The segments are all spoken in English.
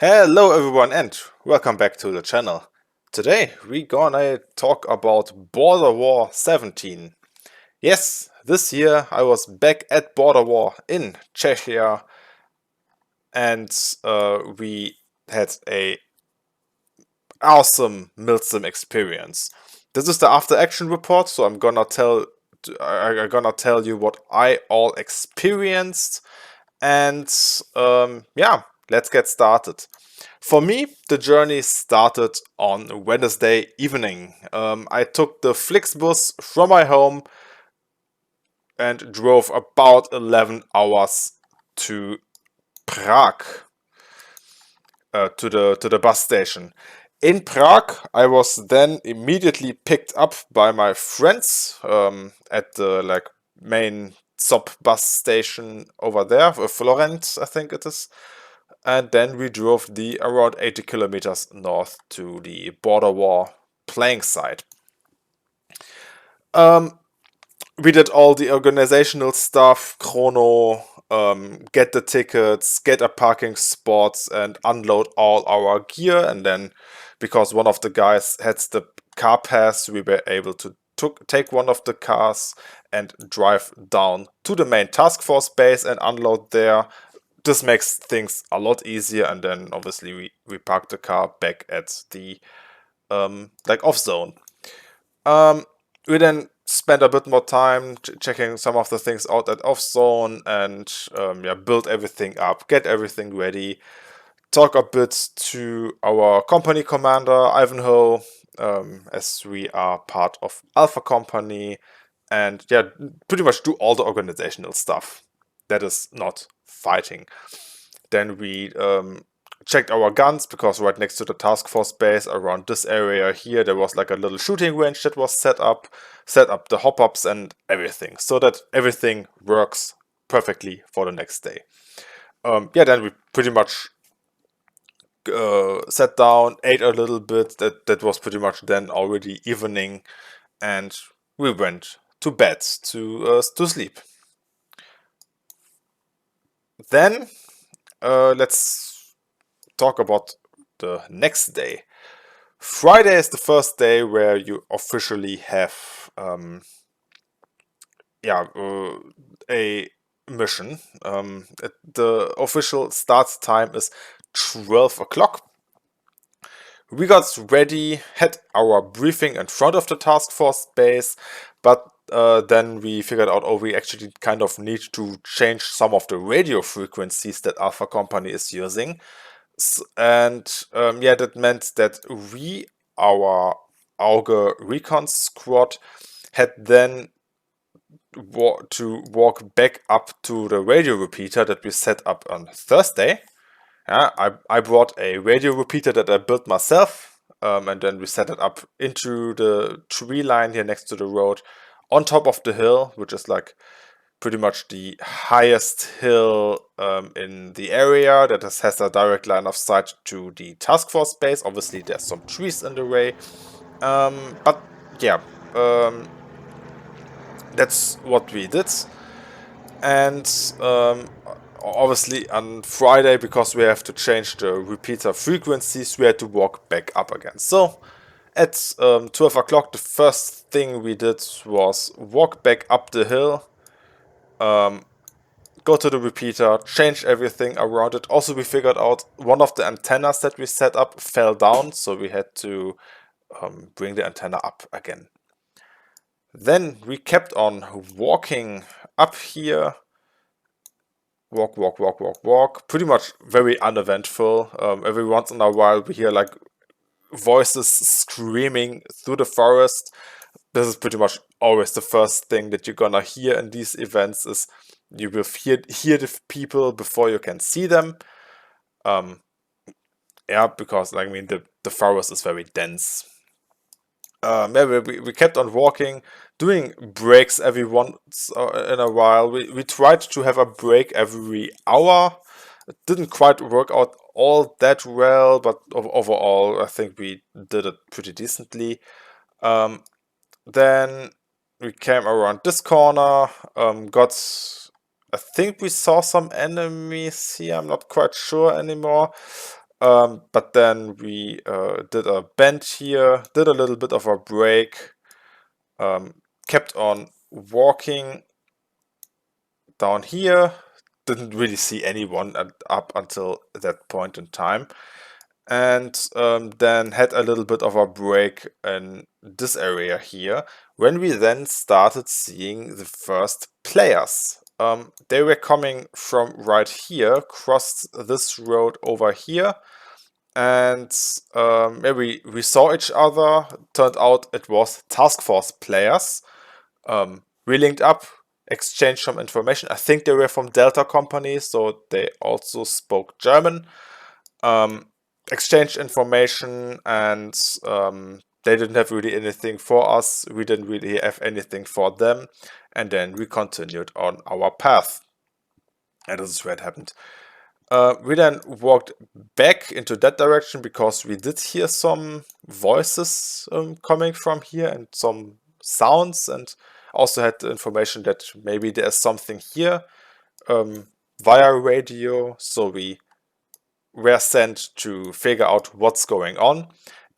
Hello everyone and welcome back to the channel. Today we gonna talk about Borderwar 17. Yes, this year I was back at Borderwar in Czechia and we had a awesome Milsim experience. This is the after action report, so I'm gonna tell you what I all experienced and yeah, let's get started. For me, the journey started on Wednesday evening. I took the Flixbus from my home and drove about 11 hours to Prague, to the bus station. In Prague, I was then immediately picked up by my friends at the main stop bus station over there, Florence, I think it is. And then we drove the around 80 kilometers north to the Borderwar playing site. We did all the organizational stuff, chrono, get the tickets, get a parking spot, and unload all our gear. And then, because one of the guys had the car pass, we were able to take one of the cars and drive down to the main task force base and unload there. This makes things a lot easier, and then obviously we parked the car back at the off zone. We then spent a bit more time checking some of the things out at off zone and yeah, build everything up, get everything ready, talk a bit to our company commander Ivanhoe, as we are part of Alpha Company, and yeah, pretty much do all the organizational stuff that is not fighting. Then we checked our guns, because right next to the task force base around this area here there was like a little shooting range that was set up the hop-ups and everything, so that everything works perfectly for the next day. Yeah, then we pretty much sat down, ate a little bit. That was pretty much then already evening, and we went to bed to sleep. Then let's talk about the next day. Friday is the first day where you officially have a mission. The official start time is 12 o'clock. We got ready, had our briefing in front of the task force base, but then we figured out, oh, we actually kind of need to change some of the radio frequencies that Alpha Company is using. And yeah, that meant that our Auge Recon squad, had then to walk back up to the radio repeater that we set up on Thursday. Yeah, I brought a radio repeater that I built myself, and then we set it up into the tree line here next to the road, on top of the hill, which is like pretty much the highest hill in the area that has a direct line of sight to the task force base. Obviously, there's some trees in the way, but yeah, that's what we did. And obviously on Friday, because we have to change the repeater frequencies, we had to walk back up again. So at 12 o'clock, the first thing we did was walk back up the hill, go to the repeater, change everything around it. Also, we figured out one of the antennas that we set up fell down, so we had to bring the antenna up again. Then we kept on walking up here. Walk. Pretty much very uneventful. Every once in a while we hear like voices screaming through the forest. This is pretty much always the first thing that you're gonna hear in these events, is you will hear the people before you can see them. Yeah, because I mean the forest is very dense. Yeah, we kept on walking, doing breaks every once in a while. We tried to have a break every hour. It didn't quite work out all that well, but overall I think we did it pretty decently. Then we came around this corner, I think we saw some enemies here, I'm not quite sure anymore. But then we did a bend here, did a little bit of a break, kept on walking down here. Didn't really see anyone up until that point in time. And then had a little bit of a break in this area here, when we then started seeing the first players. They were coming from right here, crossed this road over here, and yeah, we saw each other. Turned out it was task force players. We linked up, exchanged some information. I think they were from Delta Company, so they also spoke German. Exchanged information, and they didn't have really anything for us. We didn't really have anything for them. And then we continued on our path. And this is where it happened. We then walked back into that direction because we did hear some voices coming from here and some sounds, and also had the information that maybe there's something here via radio. So we were sent to figure out what's going on.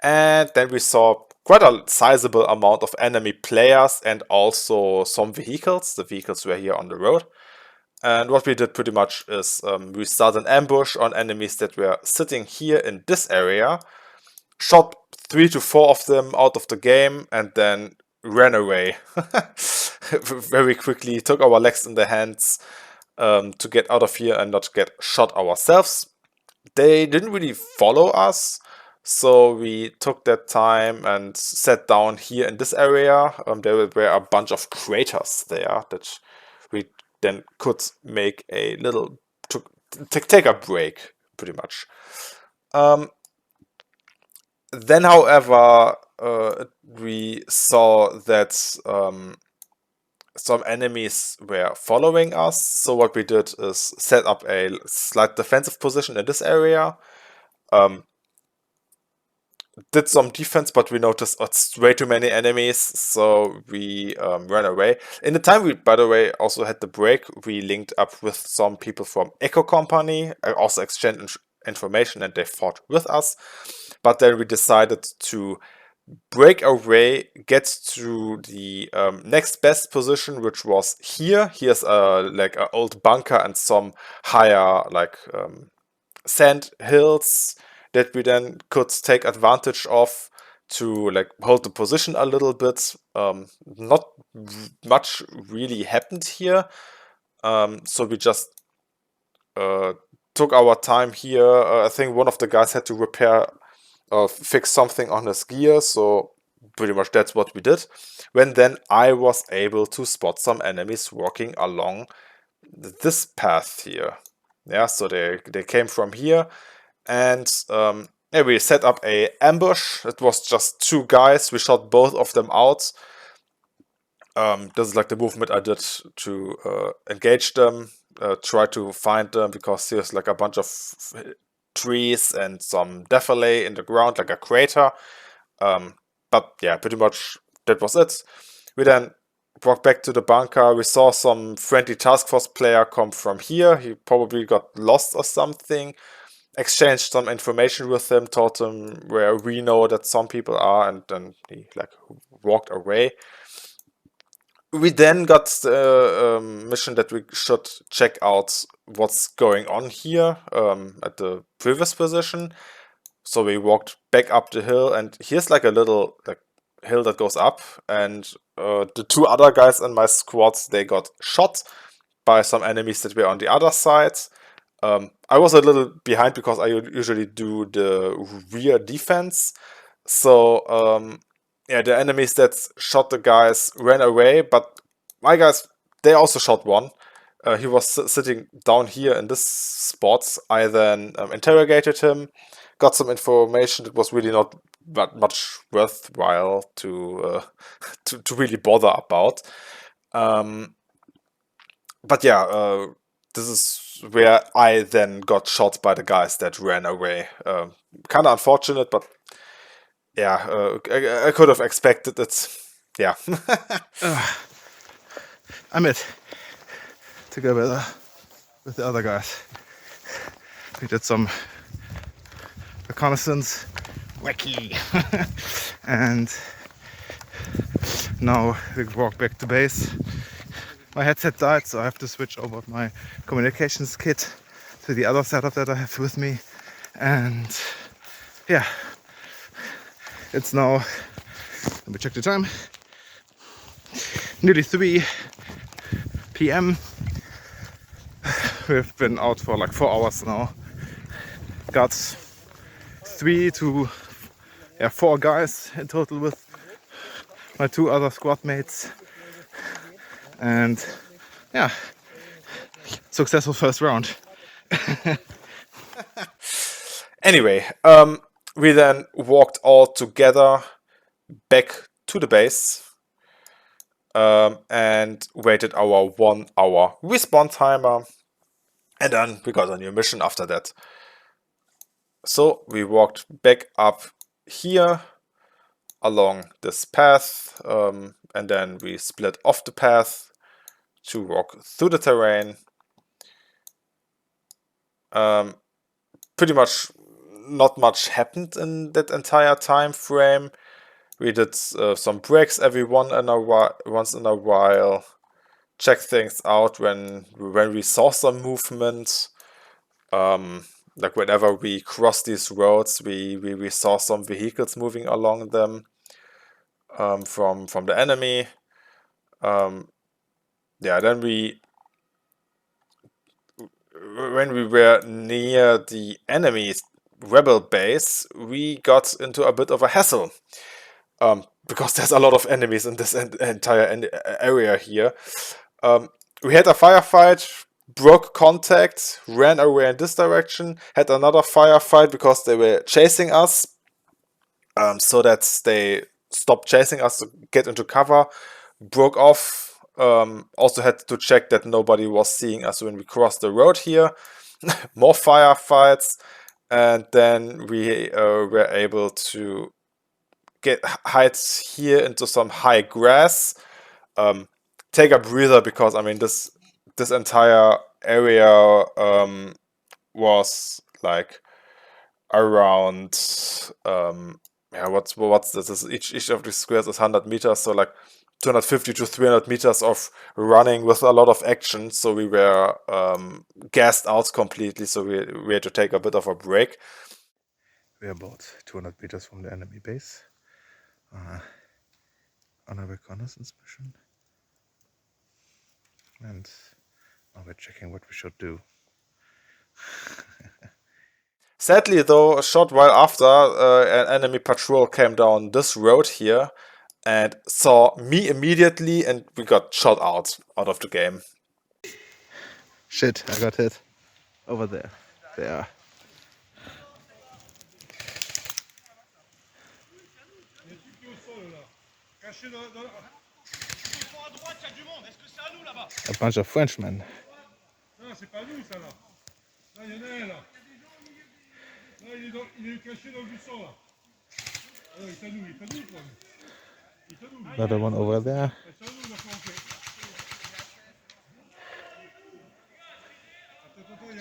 And then we saw quite a sizable amount of enemy players and also some vehicles. The vehicles were here on the road. And what we did pretty much is we started an ambush on enemies that were sitting here in this area, shot 3 to 4 of them out of the game, and then ran away very quickly, took our legs in the hands to get out of here and not get shot ourselves. They didn't really follow us, so we took that time and sat down here in this area. There were a bunch of craters there that we then could make a little take a break, pretty much. Then, however, we saw that some enemies were following us. So what we did is set up a slight defensive position in this area. Did some defense, but we noticed it's way too many enemies, so we ran away. In the time we, by the way, also had the break, we linked up with some people from Echo Company, also exchanged information, and they fought with us. But then we decided to break away, get to the next best position, which was here. Here's like an old bunker and some higher like sand hills that we then could take advantage of to like hold the position a little bit. Not much really happened here, so we just took our time here. I think one of the guys had to repair fix something on his gear, so pretty much that's what we did. When then I was able to spot some enemies walking along this path here. Yeah, so they came from here, and yeah, we set up a ambush. It was just 2 guys. We shot both of them out. This is like the movement I did to engage them, try to find them, because there's like a bunch of trees and some defile in the ground, like a crater. But yeah, pretty much that was it. We then walked back to the bunker. We saw some friendly task force player come from here. He probably got lost or something. Exchanged some information with him, told him where we know that some people are, and then he like walked away. We then got the mission that we should check out what's going on here at the previous position. So we walked back up the hill, and here's like a little like hill that goes up, and the 2 other guys in my squads, they got shot by some enemies that were on the other side. I was a little behind because I usually do the rear defense. So yeah, the enemies that shot the guys ran away, but my guys, they also shot one. He was sitting down here in this spot. I then interrogated him, got some information that was really not that much worthwhile to to really bother about. But yeah, this is where I then got shot by the guys that ran away. Kind of unfortunate, but yeah, I could have expected it. Yeah. I met together with the other guys. We did some reconnaissance, wacky. And now we walk back to base. My headset died, so I have to switch over my communications kit to the other setup that I have with me. And yeah, it's now, let me check the time, nearly 3 p.m. We've been out for like 4 hours now. Got 3 to 4 guys in total with my 2 other squad mates. And yeah, successful first round. Anyway, we then walked all together back to the base and waited our 1 hour respawn timer, and then we got a new mission after that. So we walked back up here along this path, and then we split off the path to walk through the terrain. Pretty much not much happened in that entire time frame. We did some breaks once in a while, check things out when we saw some movement. Like whenever we crossed these roads, we saw some vehicles moving along them from the enemy. Yeah, then when we were near the enemy's rebel base, we got into a bit of a hassle. Because there's a lot of enemies in this entire area here. We had a firefight, broke contact, ran away in this direction, had another firefight because they were chasing us, so that they stopped chasing us to get into cover, broke off. Also had to check that nobody was seeing us when we crossed the road here. More firefights, and then we were able to hide here into some high grass, take a breather, because I mean this entire area was like around what's this? Each of the squares is 100 meters, so like 250 to 300 meters of running with a lot of action. So we were gassed out completely, so we had to take a bit of a break. We're about 200 meters from the enemy base on a reconnaissance mission, and now we're checking what we should do. Sadly, though, a short while after, an enemy patrol came down this road here and saw me immediately, and we got shot out of the game. Shit, I got hit over there. There. A bunch of Frenchmen. Non, c'est pas nous, ça, là. Là, il y en a un, là. Là, il est caché dans le buisson, là. Ah, il est à nous, quoi. Il est à nous. Another one over there. C'est à nous, on a planqué.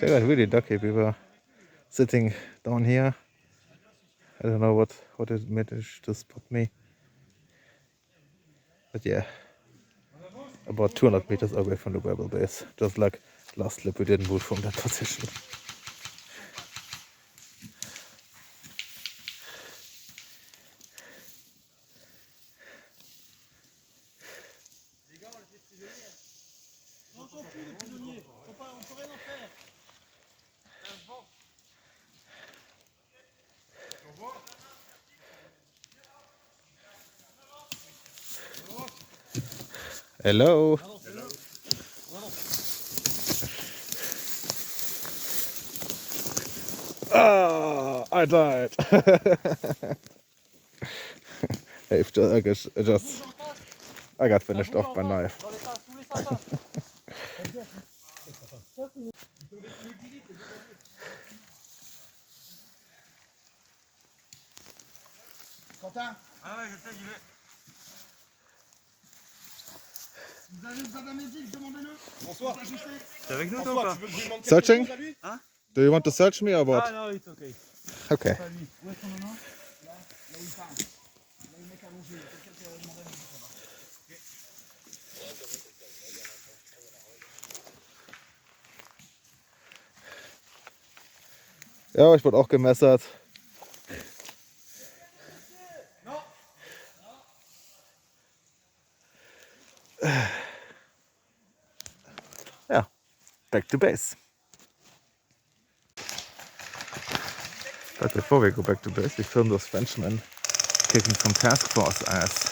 They got really lucky. We were sitting down here. I don't know what it managed to spot me. But yeah, about 200 meters away from the rebel base. Just like last slip, we didn't move from that position. Hello. Ah, I died. I got finished off by knife. Quentin? Ah ouais, je sais, j'y vais. Vous avez besoin d'un médic, demandez-le. Bonsoir. T'es avec nous toi ou pas? Searching? Hein? Do you want to search me or what? Ah non, it's okay. Okay. Ja, ich wurde auch gemessert. Ja, back to base. But before we go back to base, we film those Frenchmen kicking some task force ass.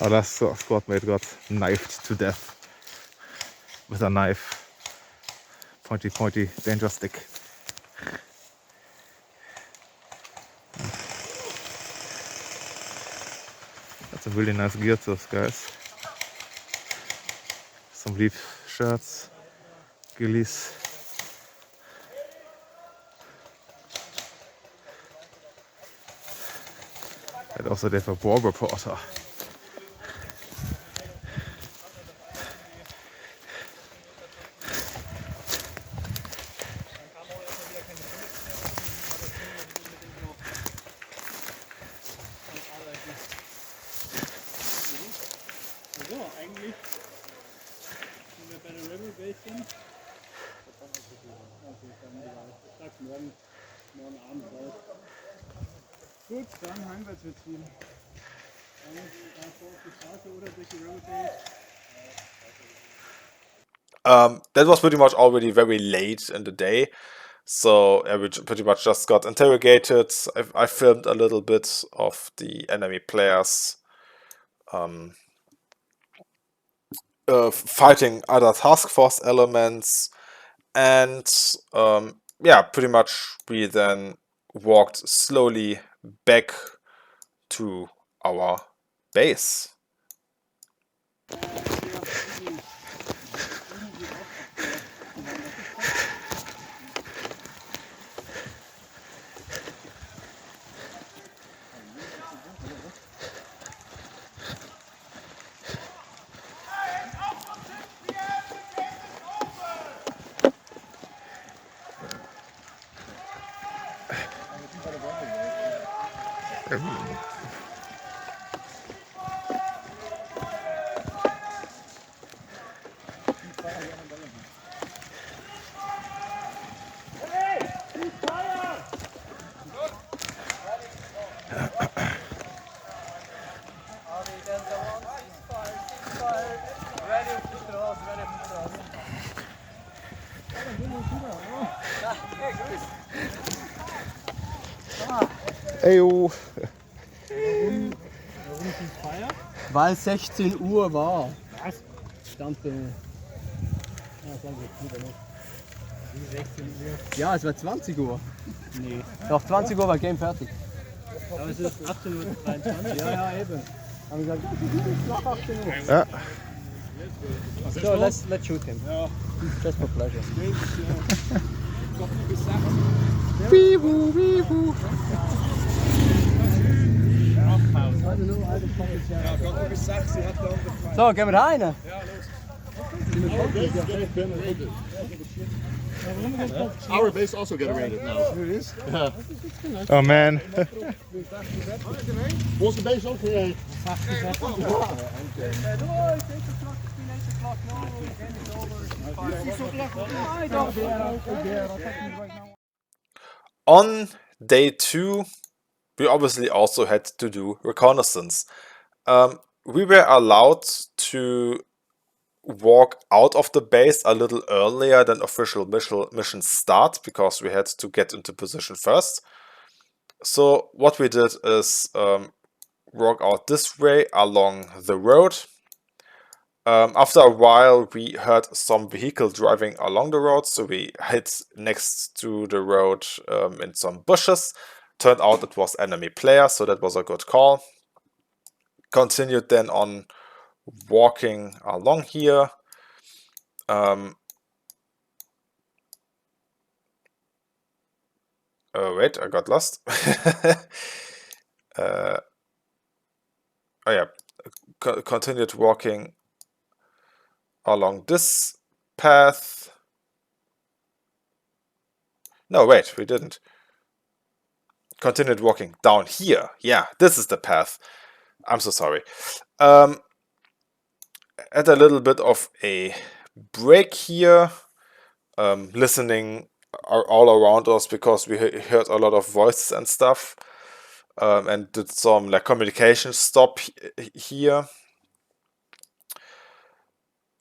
Our last squad mate got knifed to death with a knife. Pointy, pointy, dangerous stick. That's a really nice gear to those guys. Some leaf shirts, ghillies. And also they have a war reporter. So, eigentlich sind wir bei der Rebel Base sind. Okay, dann egal. Ich sag's morgen Abend raus. Gut, dann heimwärts wir ziehen. Dann vor auf die Straße oder durch die Rebel Base. That was pretty much already very late in the day. So we pretty much just got interrogated. I filmed a little bit of the enemy players fighting other task force elements. And yeah, pretty much we then walked slowly back to our base. Eyo. Warum ist es Feier? Weil 16 Uhr war. Was? Stand ja, sagen wir jetzt lieber noch. Wie 16 Uhr? Ja, es war 20 Uhr. Nee. Doch, 20 Uhr war Game fertig. Aber es ist 18:23 Uhr. Ja, eben. Haben gesagt, nach 18 Uhr. Ja. So, let's shoot him. Ja. Just for pleasure. Bibu, bibu. So, gehen wir rein. Our base also get raided now. Oh man. Was the base ook weer? On day 2, we obviously also had to do reconnaissance. We were allowed to walk out of the base a little earlier than official mission start because we had to get into position first. So what we did is walk out this way along the road, After a while, we heard some vehicle driving along the road, so we hid next to the road in some bushes. Turned out it was enemy player, so that was a good call. Continued then on walking along here. Oh wait, I got lost. Oh yeah, continued walking along this path. No, wait, we didn't. Continued walking down here. Yeah, this is the path. I'm so sorry. At a little bit of a break here, listening all around us because we heard a lot of voices and stuff, and did some like communication stop here.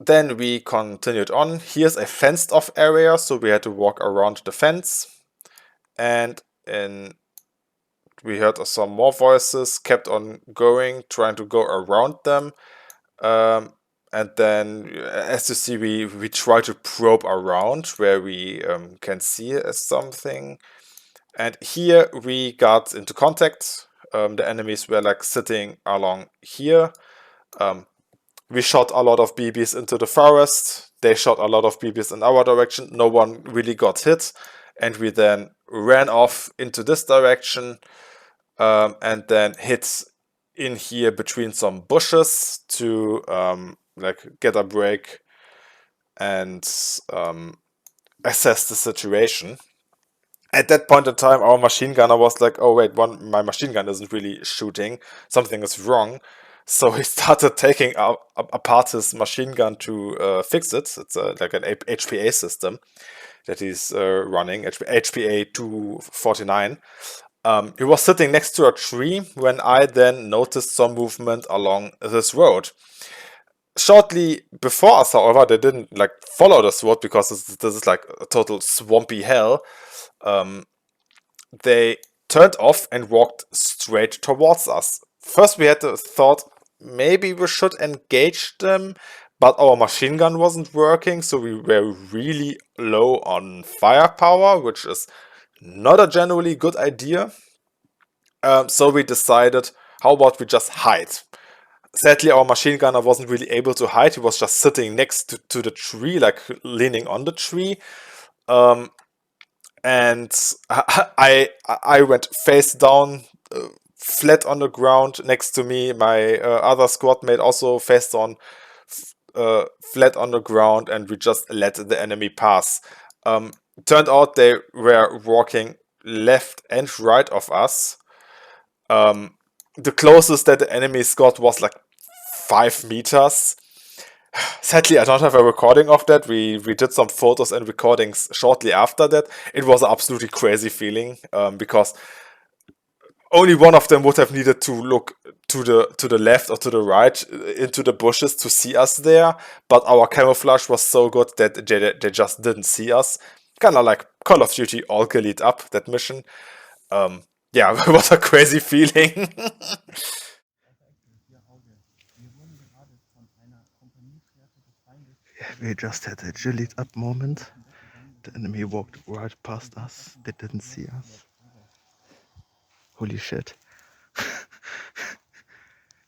Then we continued on. Here's a fenced off area, so we had to walk around the fence. And we heard some more voices, kept on going, trying to go around them. And then, as you see, we try to probe around where we can see something. And here we got into contact. The enemies were like sitting along here. We shot a lot of BBs into the forest. They shot a lot of BBs in our direction. No one really got hit. And we then ran off into this direction and then hit in here between some bushes to like get a break and assess the situation. At that point in time, our machine gunner was like, oh wait, my machine gun isn't really shooting. Something is wrong. So he started taking apart his machine gun to fix it. It's like an HPA system that he's running, HPA 249. He was sitting next to a tree when I then noticed some movement along this road. Shortly before us, however, they didn't like follow this road because this is like a total swampy hell. They turned off and walked straight towards us. First, we had the thought maybe we should engage them, but our machine gun wasn't working, so we were really low on firepower, which is not a generally good idea. So we decided, how about we just hide? Sadly, our machine gunner wasn't really able to hide. He was just sitting next to the tree, like leaning on the tree. And I went face down, flat on the ground next to me. My other squad mate also face down, flat on the ground, and we just let the enemy pass. Turned out they were walking left and right of us. The closest that the enemies got was like 5 meters. Sadly, I don't have a recording of that. We did some photos and recordings shortly after that. It was an absolutely crazy feeling because only one of them would have needed to look to the left or to the right into the bushes to see us there. But our camouflage was so good that they just didn't see us. Kind of like Call of Duty Auge Recon up that mission. Yeah, it was a crazy feeling. We just had a Gillied up moment. The enemy walked right past us. They didn't see us. Holy shit.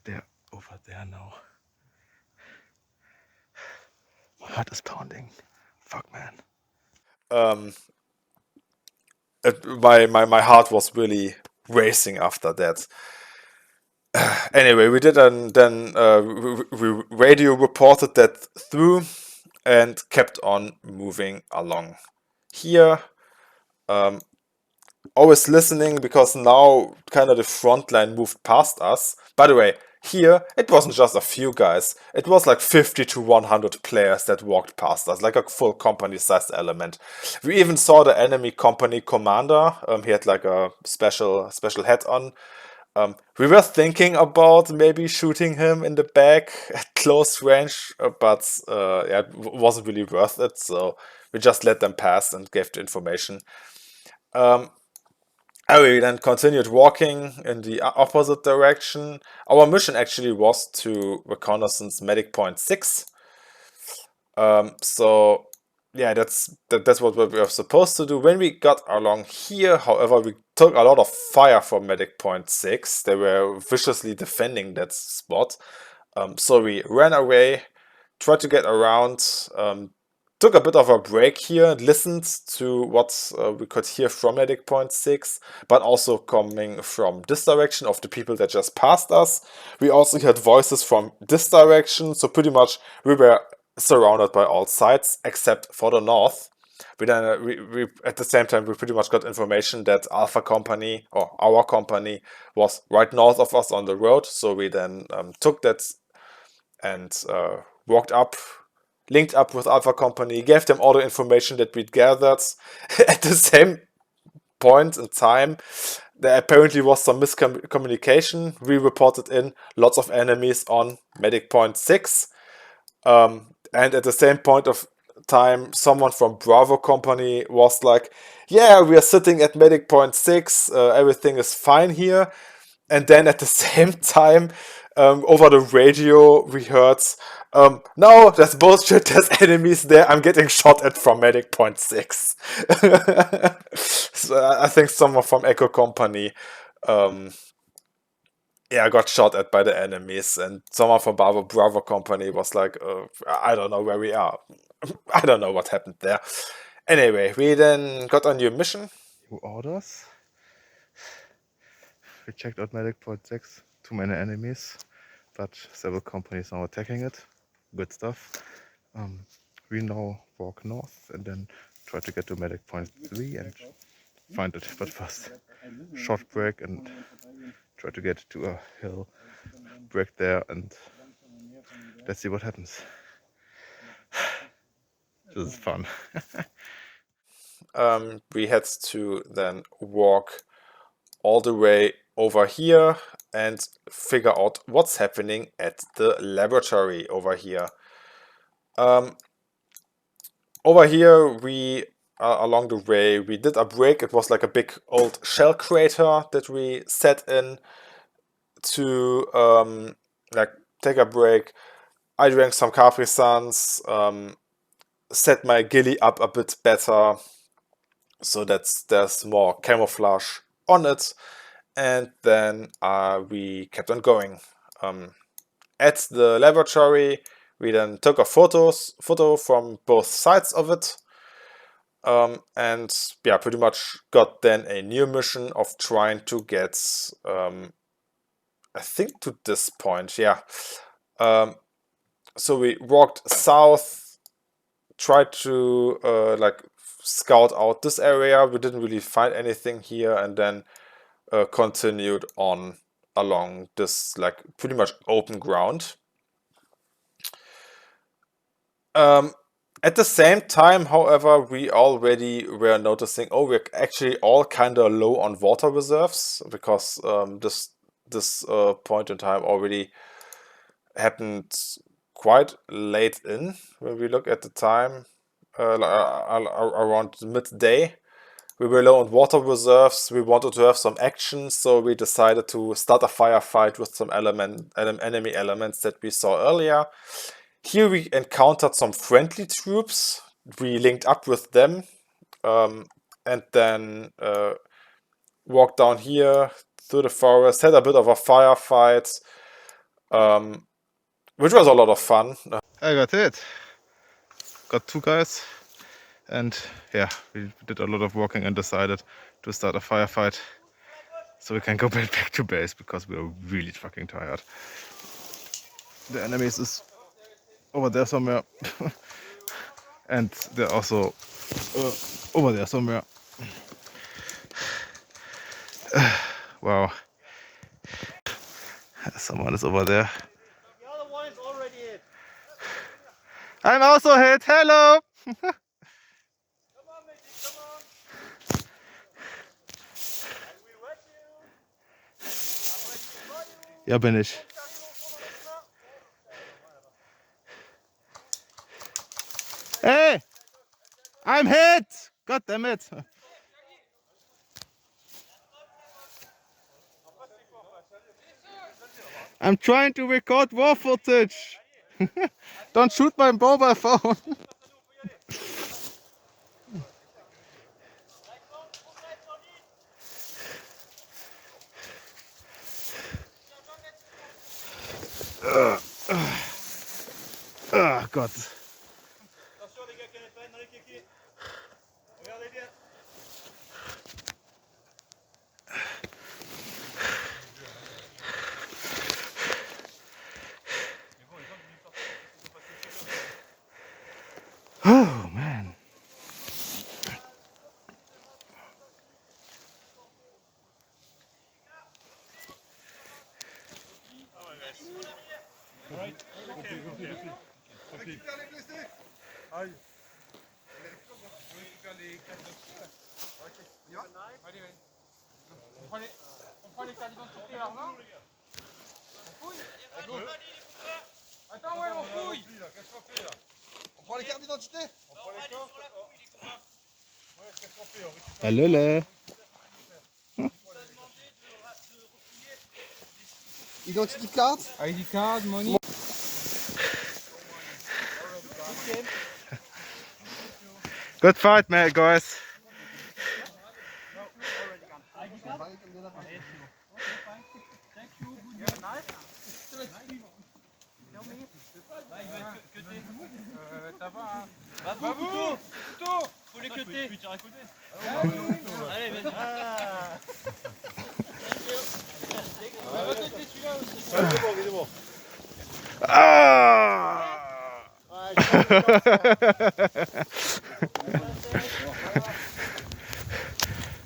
They're over there now. My heart is pounding. Fuck, man. My heart was really racing after that. Anyway, we did then we radio reported that through and kept on moving along here. Always listening because now kind of the front line moved past us. By the way, here it wasn't just a few guys. It was like 50 to 100 players that walked past us, like a full company-sized element. We even saw the enemy company commander. He had like a special hat on. We were thinking about maybe shooting him in the back at close range, but yeah, it wasn't really worth it. So we just let them pass and gave the information. And we then continued walking in the opposite direction. Our mission actually was to reconnaissance medic point 6. So yeah, that's what we were supposed to do. When we got along here, however, we took a lot of fire from medic point 6. They were viciously defending that spot. So we ran away, tried to get around, took a bit of a break here, listened to what we could hear from medic point 6, but also coming from this direction of the people that just passed us. We also heard voices from this direction, so pretty much we were surrounded by all sides except for the north. We then we at the same time we pretty much got information that Alpha Company or our company was right north of us on the road, so we then took that and walked up, linked up with Alpha Company, gave them all the information that we'd gathered. At the same point in time, there apparently was some miscommunication. We reported in lots of enemies on Medic Point 6. And at the same point of time, someone from Bravo Company was like, yeah, we are sitting at Medic Point 6, everything is fine here. And then at the same time, over the radio, we heard, no, that's bullshit, there's enemies there, I'm getting shot at from Medic Point 6. So I think someone from Echo Company yeah, I got shot at by the enemies, and someone from Bravo Company was like, I don't know where we are. I don't know what happened there. Anyway, we then got a new mission. New orders. We checked out Medic Point 6. Too many enemies, but several companies now attacking it. Good stuff. We now walk north and then try to get to Medic Point 3 and find it. But first, short break and try to get to a hill, break there, and let's see what happens. This is fun. We had to then walk all the way over here and figure out what's happening at the laboratory over here. Over here, we along the way, we did a break. It was like a big old shell crater that we set in to like take a break. I drank some Capri Suns, set my ghillie up a bit better so that there's more camouflage on it, and then we kept on going. At the laboratory, we then took a photo from both sides of it, and yeah, pretty much got then a new mission of trying to get, I think to this point, yeah. So we walked south, tried to like scout out this area. We didn't really find anything here, and then continued on along this like pretty much open ground. At the same time, however, we already were noticing, oh, we're actually all kind of low on water reserves because this point in time already happened quite late in. When we look at the time, around midday, we were low on water reserves. We wanted to have some action, so we decided to start a firefight with some enemy elements that we saw earlier. Here we encountered some friendly troops. We linked up with them, and then walked down here through the forest, had a bit of a firefight, which was a lot of fun. I got it. Got two guys, and yeah, we did a lot of walking and decided to start a firefight so we can go back to base because we are really fucking tired. The enemies is over there somewhere, and they're also over there somewhere. Wow. Someone is over there. The other one is already hit. I'm also hit. Hello. Come on, Mickey, come on. I will rescue. I'm waiting for you. Ja, bin ich. Hey! I'm hit! God damn it! I'm trying to record war footage. Don't shoot my mobile phone. Oh God. Attention les gars, qui prennent dans les kékis. Regardez bien. Oh man. Récupère les blessés. Aïe. On récupère les cartes d'identité. Ok. On y va. Allez, allez. On prend les cartes d'identité là. On fouille. Attends, ouais, on fouille. Qu'est-ce qu'on fait là? On prend les cartes d'identité. On prend les cartes. Ouais, qu'est-ce qu'on fait? On récupère. Hello là. Identity card. ID card, money. Good fight, man, guys. Ça va, hein? Bravo! Couteau! Faut les cuter! Allez, vas-y! Va tester celui-là aussi! Ah!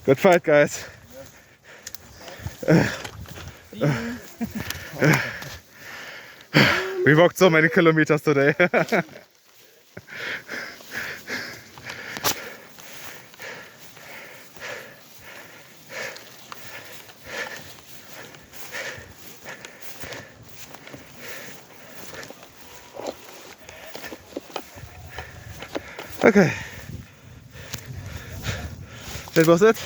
Good fight, guys. We walked so many kilometers today. Okay, that was it.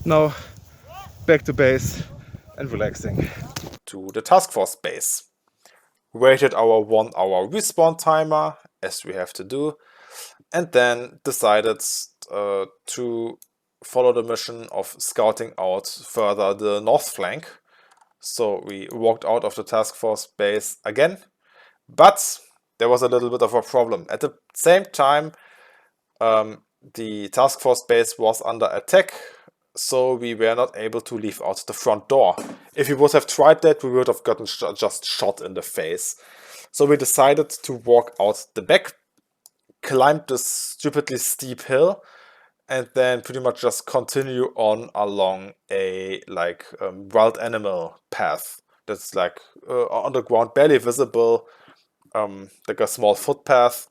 Now back to base and relaxing. To the task force base. Waited our 1 hour respawn timer, as we have to do, and then decided to follow the mission of scouting out further the north flank. So we walked out of the task force base again, but there was a little bit of a problem. At the same time, the task force base was under attack, so we were not able to leave out the front door. If we would have tried that, we would have gotten just shot in the face. So we decided to walk out the back, climb this stupidly steep hill, and then pretty much just continue on along a wild animal path that's like on the ground, barely visible, like a small footpath.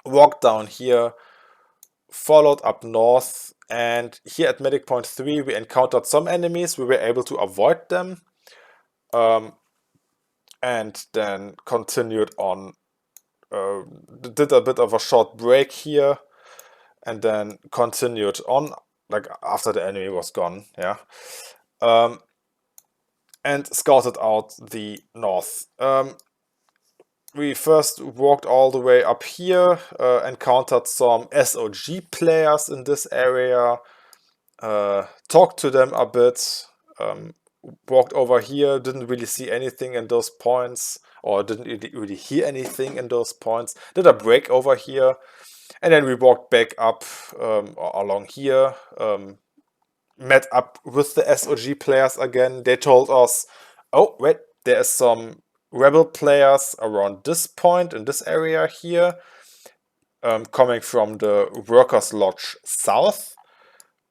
Walked down here, followed up north, and here at medic point 3 we encountered some enemies. We were able to avoid them, and then continued on, did a bit of a short break here, and then continued on like after the enemy was gone, yeah, and scouted out the north. We first walked all the way up here, encountered some SOG players in this area, talked to them a bit, walked over here, didn't really see anything in those points, or didn't really hear anything in those points, did a break over here, and then we walked back up along here, met up with the SOG players again. They told us, oh wait, there is some rebel players around this point in this area here, coming from the workers lodge south.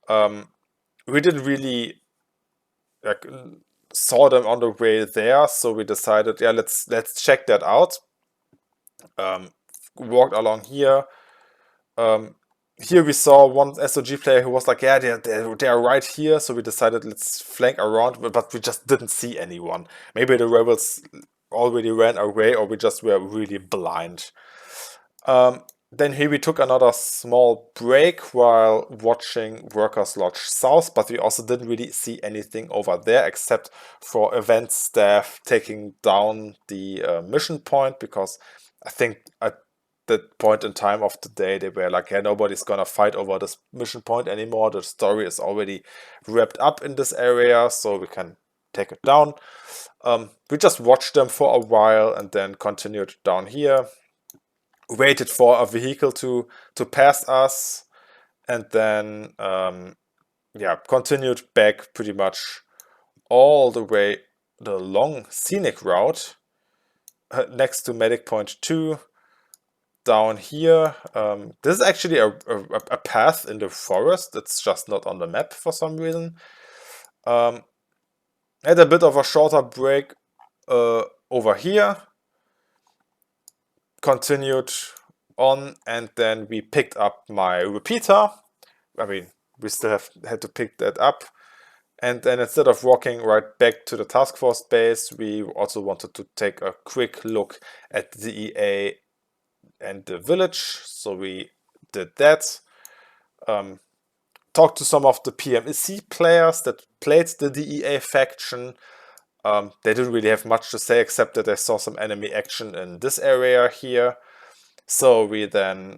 We didn't really saw them on the way there, so we decided, yeah, let's check that out. Walked along here. Here we saw one SOG player who was like, yeah, they're right here, so we decided let's flank around, but we just didn't see anyone. Maybe the rebels already ran away, or we just were really blind. Then here we took another small break while watching Workers Lodge South, but we also didn't really see anything over there except for event staff taking down the mission point, because I think at that point in time of the day they were like, yeah, nobody's gonna fight over this mission point anymore. The story is already wrapped up in this area, so we can take it down. We just watched them for a while and then continued down here. Waited for a vehicle to pass us, and then yeah, continued back pretty much all the way the long scenic route next to medic point 2 down here. This is actually a path in the forest. It's just not on the map for some reason. Had a bit of a shorter break over here. Continued on, and then we picked up my repeater. I mean, we still had to pick that up. And then instead of walking right back to the task force base, we also wanted to take a quick look at the DEA and the village. So we did that. Talked to some of the PMC players that played the DEA faction. They didn't really have much to say except that they saw some enemy action in this area here. So we then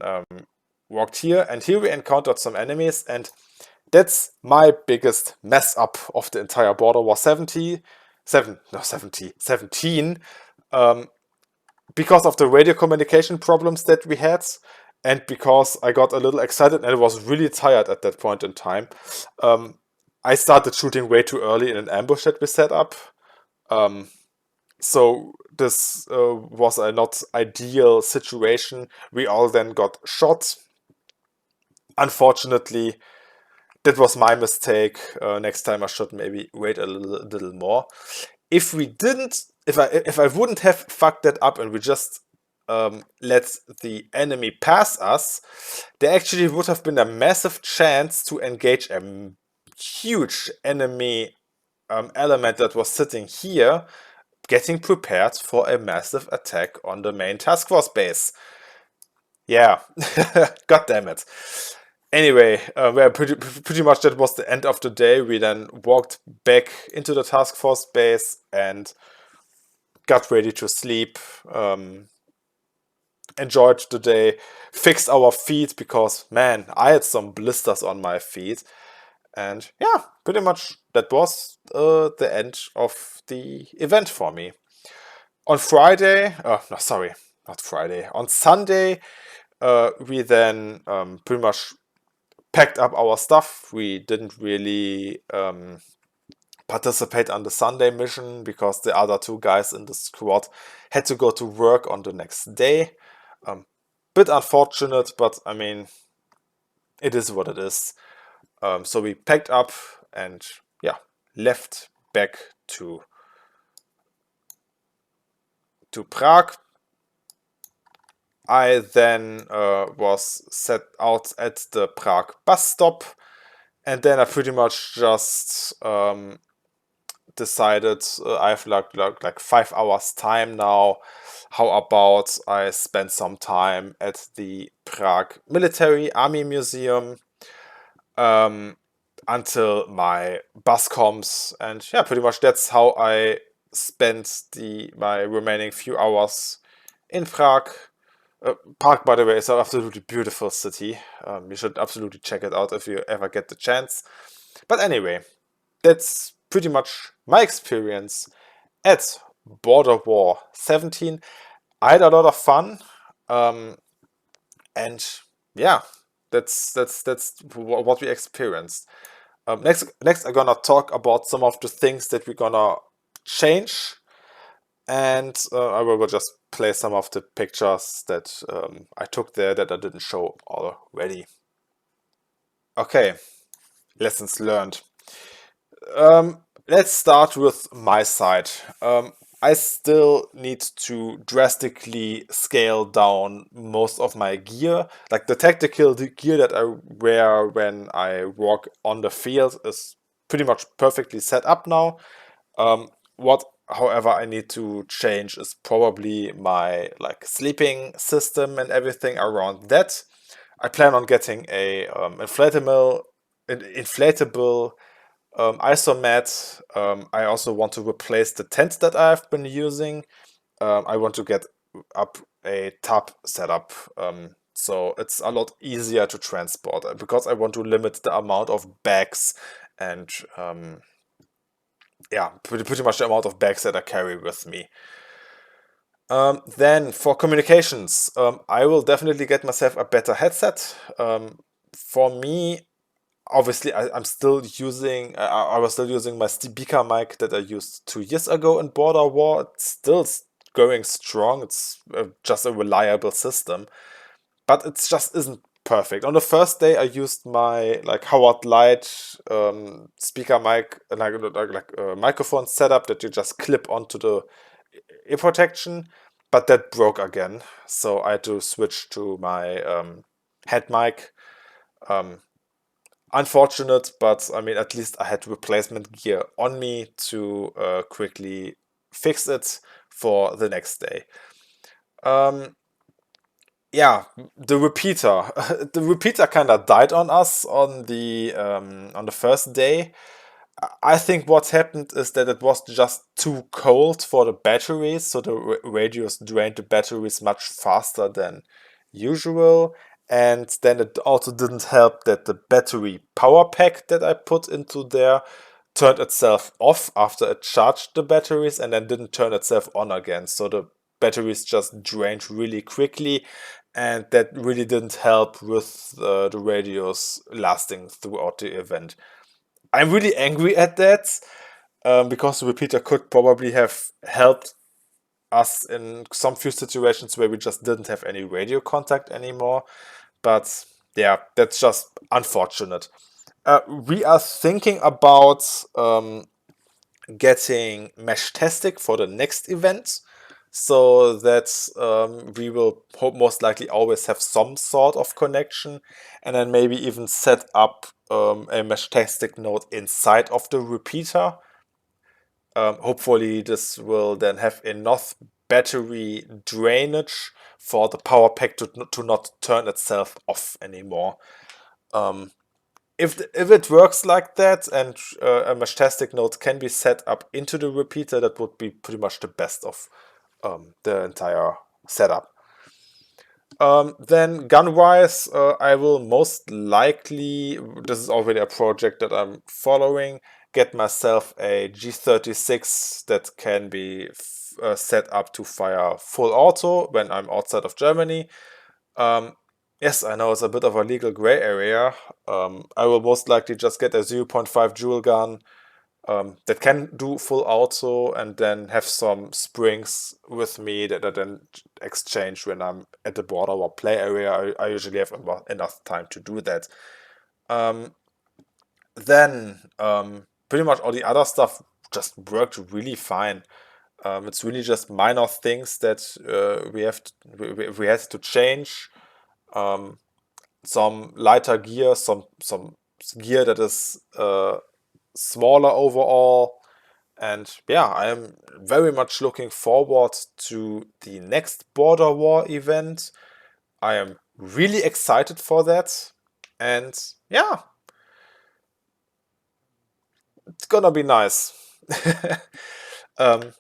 walked here, and here we encountered some enemies, and that's my biggest mess up of the entire Borderwar 17, because of the radio communication problems that we had, and because I got a little excited and I was really tired at that point in time. I started shooting way too early in an ambush that we set up. So this was a not ideal situation. We all then got shot. Unfortunately, that was my mistake. Next time I should maybe wait a little more. If we didn't, if I wouldn't have fucked that up and we just let the enemy pass us, there actually would have been a massive chance to engage a huge enemy element that was sitting here, getting prepared for a massive attack on the main task force base. Yeah, god damn it. Anyway, well, pretty much that was the end of the day. We then walked back into the task force base and got ready to sleep. Enjoyed the day, fixed our feet because, man, I had some blisters on my feet. And yeah, pretty much that was the end of the event for me. On Friday, no, sorry, not Friday. On Sunday, we then pretty much packed up our stuff. We didn't really participate on the Sunday mission because the other two guys in the squad had to go to work on the next day. Bit unfortunate, but I mean, it is what it is. So we packed up and yeah, left back to Prague. I then was set out at the Prague bus stop, and then I pretty much just decided I have like 5 hours time now. How about I spend some time at the Prague Military Army Museum until my bus comes, and yeah, pretty much that's how I spent my remaining few hours in Prague. Prague, by the way, is an absolutely beautiful city. You should absolutely check it out if you ever get the chance. But anyway, that's pretty much my experience at Borderwar 17. I had a lot of fun, and yeah, that's what we experienced. Next, I'm gonna talk about some of the things that we're gonna change, and I will just play some of the pictures that I took there that I didn't show already. Okay, lessons learned. Let's start with my side. I still need to drastically scale down most of my gear. Like the tactical gear that I wear when I walk on the field is pretty much perfectly set up now. What however I need to change is probably my like sleeping system and everything around that. I plan on getting a inflatable isomat. I also want to replace the tent that I've been using. I want to get up a tub setup, so it's a lot easier to transport because I want to limit the amount of bags and yeah, pretty much the amount of bags that I carry with me. Then for communications, I will definitely get myself a better headset. For me, obviously, I'm still using. I was still using my speaker mic that I used 2 years ago in Borderwar. It's still going strong. It's just a reliable system, but it just isn't perfect. On the first day, I used my like Howard Light speaker mic, like a microphone setup that you just clip onto the ear protection, but that broke again. So I had to switch to my head mic. Unfortunate, but I mean, at least I had replacement gear on me to quickly fix it for the next day. Yeah, the repeater. The repeater kind of died on us on the first day. I think what happened is that it was just too cold for the batteries, so the radios drained the batteries much faster than usual. And then it also didn't help that the battery power pack that I put into there turned itself off after it charged the batteries and then didn't turn itself on again. So the batteries just drained really quickly, and that really didn't help with the radios lasting throughout the event. I'm really angry at that because the repeater could probably have helped us in some few situations where we just didn't have any radio contact anymore. But yeah, that's just unfortunate. We are thinking about getting mesh testing for the next event, so that we will most likely always have some sort of connection, and then maybe even set up a mesh testing node inside of the repeater. Hopefully this will then have enough battery drainage for the power pack to not turn itself off anymore. If it works like that and a mesh testing node can be set up into the repeater, that would be pretty much the best of the entire setup. Then gun-wise, I will most likely, this is already a project that I'm following, get myself a G36 that can be set up to fire full auto when I'm outside of Germany. Yes, I know it's a bit of a legal gray area. I will most likely just get a 0.5 Joule gun that can do full auto and then have some springs with me that I then exchange when I'm at the border or play area. I usually have enough time to do that. Then pretty much all the other stuff just worked really fine. It's really just minor things that we had to change. Some lighter gear, some gear that is smaller overall. And yeah, I am very much looking forward to the next Borderwar event. I am really excited for that. And yeah, it's gonna be nice. I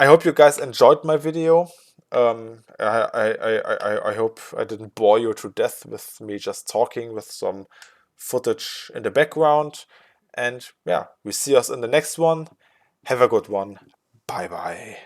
hope you guys enjoyed my video. I hope I didn't bore you to death with me just talking with some footage in the background. And yeah, we see us in the next one. Have a good one. Bye bye.